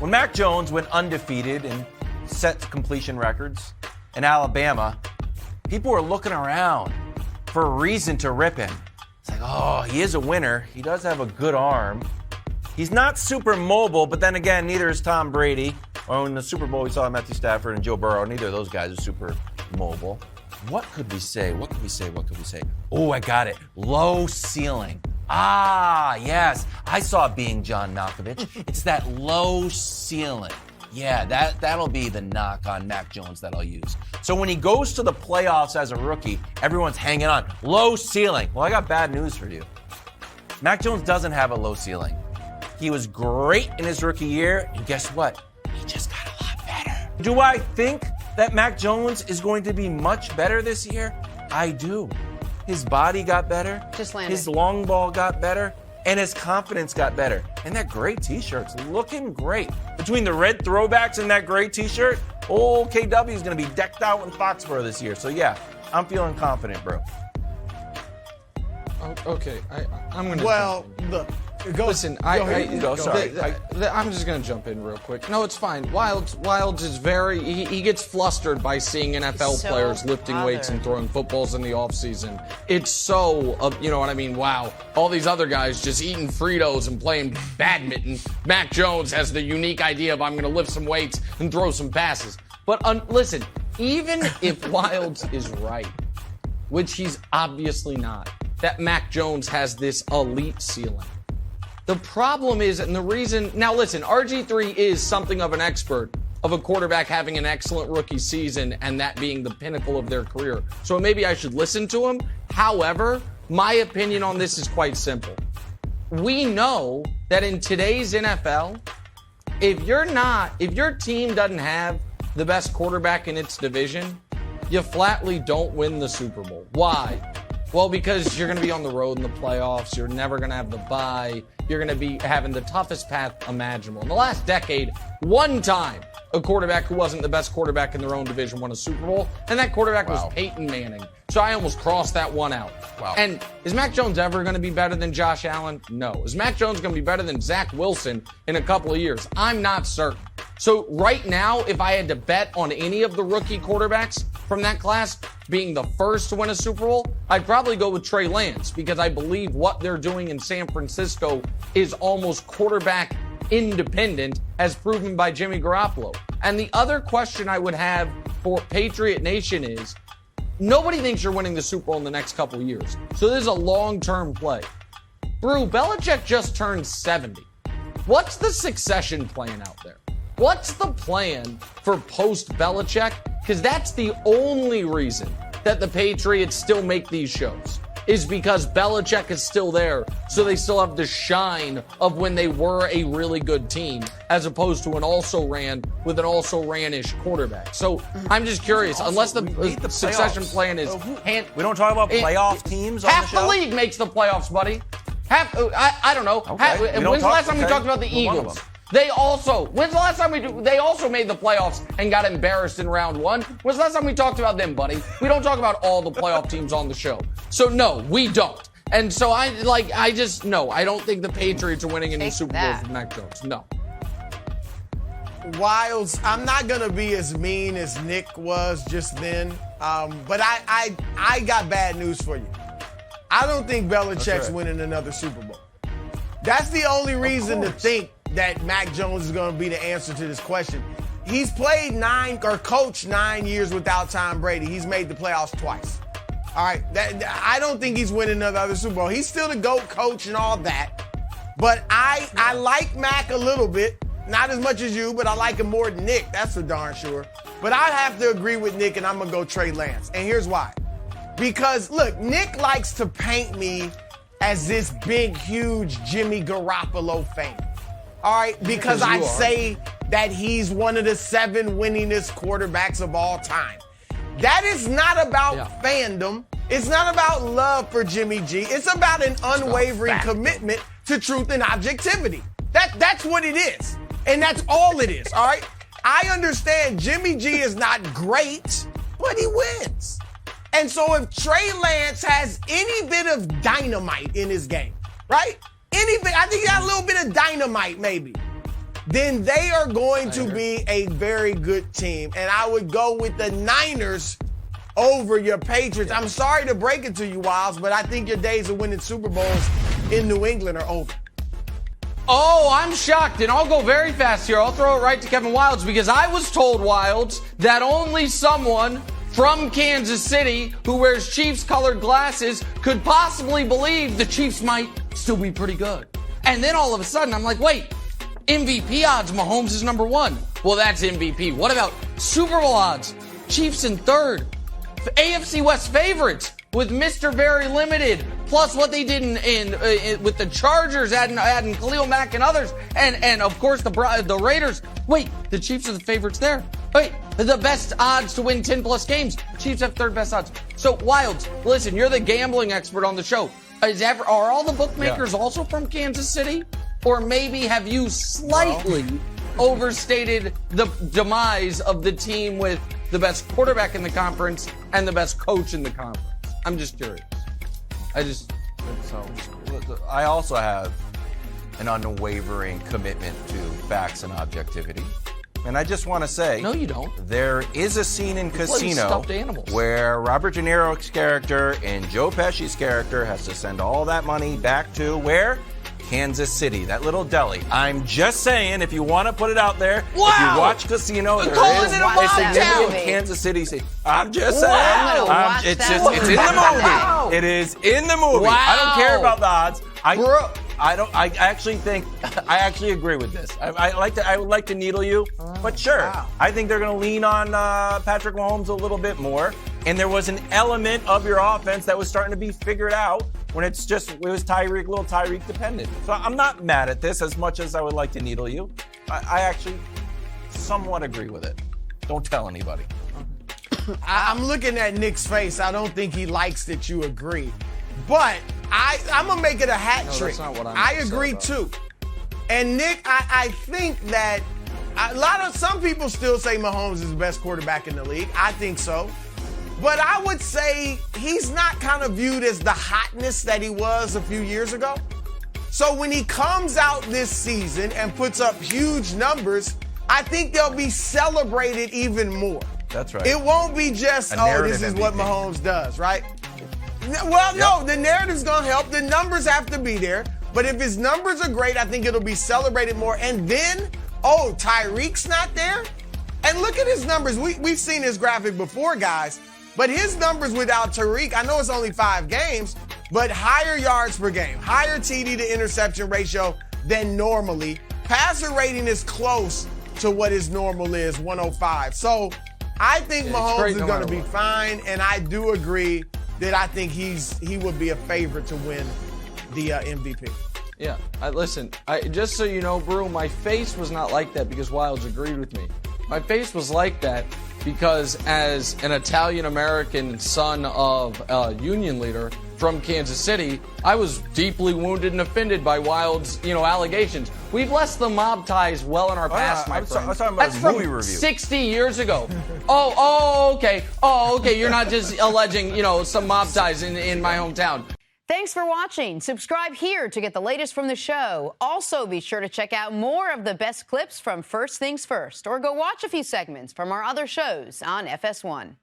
When Mac Jones went undefeated and set completion records in Alabama, people were looking around for a reason to rip him. It's like, oh, he is a winner. He does have a good arm. He's not super mobile, but then again, neither is Tom Brady. Or in the Super Bowl, we saw Matthew Stafford and Joe Burrow. Neither of those guys are super mobile. What could we say? Oh, I got it. Low ceiling. Ah, yes. I saw it being John Malkovich. It's that low ceiling. Yeah, that'll be the knock on Mac Jones that I'll use. So when he goes to the playoffs as a rookie, everyone's hanging on. Low ceiling. Well, I got bad news for you. Mac Jones doesn't have a low ceiling. He was great in his rookie year, and guess what? He just got a lot better. Do I think that Mac Jones is going to be much better this year? I do. His body got better. Just landed. His long ball got better. And his confidence got better. And that gray t-shirt's looking great. Between the red throwbacks and that gray t-shirt, old KW is going to be decked out in Foxborough this year. So yeah, I'm feeling confident, bro. Okay, I'm going to... Well, look. Listen, I'm just going to jump in real quick. No, it's fine. Wilds is very... He gets flustered by seeing NFL players lifting weights and throwing footballs in the offseason. It's so, you know what I mean? Wow. All these other guys just eating Fritos and playing badminton. Mac Jones has the unique idea of I'm going to lift some weights and throw some passes. But listen, even if Wilds is right, which he's obviously not, that Mac Jones has this elite ceiling. The problem is, and the reason, now listen, RG3 is something of an expert of a quarterback having an excellent rookie season and that being the pinnacle of their career. So maybe I should listen to him. However, my opinion on this is quite simple. We know that in today's NFL, if your team doesn't have the best quarterback in its division, you flatly don't win the Super Bowl. Why? Well, because you're going to be on the road in the playoffs. You're never going to have the bye. You're going to be having the toughest path imaginable. In the last decade, one time, a quarterback who wasn't the best quarterback in their own division won a Super Bowl, and that quarterback was Peyton Manning. So I almost crossed that one out. Wow. And is Mac Jones ever going to be better than Josh Allen? No. Is Mac Jones going to be better than Zach Wilson in a couple of years? I'm not certain. So right now, if I had to bet on any of the rookie quarterbacks from that class being the first to win a Super Bowl, I'd probably go with Trey Lance because I believe what they're doing in San Francisco is almost quarterback independent, as proven by Jimmy Garoppolo. And the other question I would have for Patriot Nation is, nobody thinks you're winning the Super Bowl in the next couple of years. So this is a long-term play. Brew, Belichick just turned 70. What's the succession plan out there? What's the plan for post-Belichick? Because that's the only reason that the Patriots still make these shows, is because Belichick is still there, so they still have the shine of when they were a really good team, as opposed to an also-ran with an also-ran-ish quarterback. So I'm just curious, unless the succession plan is... We don't talk about playoff teams on the show? Half the league makes the playoffs, buddy. I don't know. Okay. When's the last time we talked about the Eagles? When's the last time they also made the playoffs and got embarrassed in round one? When's the last time we talked about them, buddy? We don't talk about all the playoff teams on the show. So no, we don't. And so I don't think the Patriots are winning any Super Bowls with Mac Jones. No. Wilds, I'm not going to be as mean as Nick was just then, but I got bad news for you. I don't think Belichick's winning another Super Bowl. That's the only reason to think that Mac Jones is going to be the answer to this question. He's played coached 9 years without Tom Brady. He's made the playoffs twice. All right, I don't think he's winning another Super Bowl. He's still the GOAT coach and all that. But I like Mac a little bit. Not as much as you, but I like him more than Nick. That's for darn sure. But I have to agree with Nick, and I'm going to go Trey Lance. And here's why. Because, look, Nick likes to paint me as this big, huge Jimmy Garoppolo fan. All right, because I say that he's one of the 7 winningest quarterbacks of all time. That is not about fandom. It's not about love for Jimmy G. It's about an unwavering commitment to truth and objectivity. That's what it is. And that's all it is, all right? I understand Jimmy G is not great, but he wins. And so if Trey Lance has any bit of dynamite in his game, right? Anything, I think he got a little bit of dynamite maybe. then they are going to be a very good team. And I would go with the Niners over your Patriots. I'm sorry to break it to you, Wilds, but I think your days of winning Super Bowls in New England are over. Oh, I'm shocked, and I'll go very fast here. I'll throw it right to Kevin Wilds because I was told, Wilds, that only someone from Kansas City who wears Chiefs-colored glasses could possibly believe the Chiefs might still be pretty good. And then all of a sudden, I'm like, wait, MVP odds, Mahomes is number 1. Well, that's MVP. What about Super Bowl odds? Chiefs in 3rd. AFC West favorites with Mr. Very Limited, plus what they did in with the Chargers, adding Khalil Mack and others, and of course the Raiders. Wait, the Chiefs are the favorites there. Wait, the best odds to win 10-plus games. Chiefs have 3rd best odds. So, Wilds, listen, you're the gambling expert on the show. Are all the bookmakers also from Kansas City? Or maybe have you slightly overstated the demise of the team with the best quarterback in the conference and the best coach in the conference? I'm just curious. I also have an unwavering commitment to facts and objectivity. And I just want to say, no, you don't. There is a scene in Casino stuffed animals where Robert De Niro's character and Joe Pesci's character has to send all that money back to where? Kansas City, that little deli. I'm just saying, if you want to put it out there, if you watch Casino, there is a significant Kansas City scene. I'm just saying. It's in the movie. It is in the movie. Wow. I don't care about the odds. I actually agree with this. I would like to needle you, but sure. Wow. I think they're going to lean on Patrick Mahomes a little bit more. And there was an element of your offense that was starting to be figured out when it was little Tyreek dependent. So I'm not mad at this as much as I would like to needle you. I actually somewhat agree with it. Don't tell anybody. I'm looking at Nick's face. I don't think he likes that you agree. But I'm going to make it a hat trick. That's not what I agree too. And Nick, I think that some people still say Mahomes is the best quarterback in the league. I think so. But I would say he's not kind of viewed as the hotness that he was a few years ago. So when he comes out this season and puts up huge numbers, I think they'll be celebrated even more. That's right. It won't be just, this is what Mahomes does, right? Well, no, the narrative's going to help. The numbers have to be there. But if his numbers are great, I think it'll be celebrated more. And then, Tyreek's not there? And look at his numbers. We've seen this graphic before, guys. But his numbers without Tyreek, I know it's only 5 games, but higher yards per game, higher TD to interception ratio than normally. Passer rating is close to what his normal is, 105. So I think Mahomes is going to be fine, and I do agree that I think he would be a favorite to win the MVP. Yeah, listen, just so you know, Brew, my face was not like that because Wilds agreed with me. My face was like that because as an Italian-American son of a union leader from Kansas City, I was deeply wounded and offended by Wilds, allegations. We've left the mob ties well in our past, my friend. I was talking about That's a movie from review. 60 years ago. Okay. You're not just alleging, some mob ties in my hometown. Thanks for watching. Subscribe here to get the latest from the show. Also, be sure to check out more of the best clips from First Things First, or go watch a few segments from our other shows on FS1.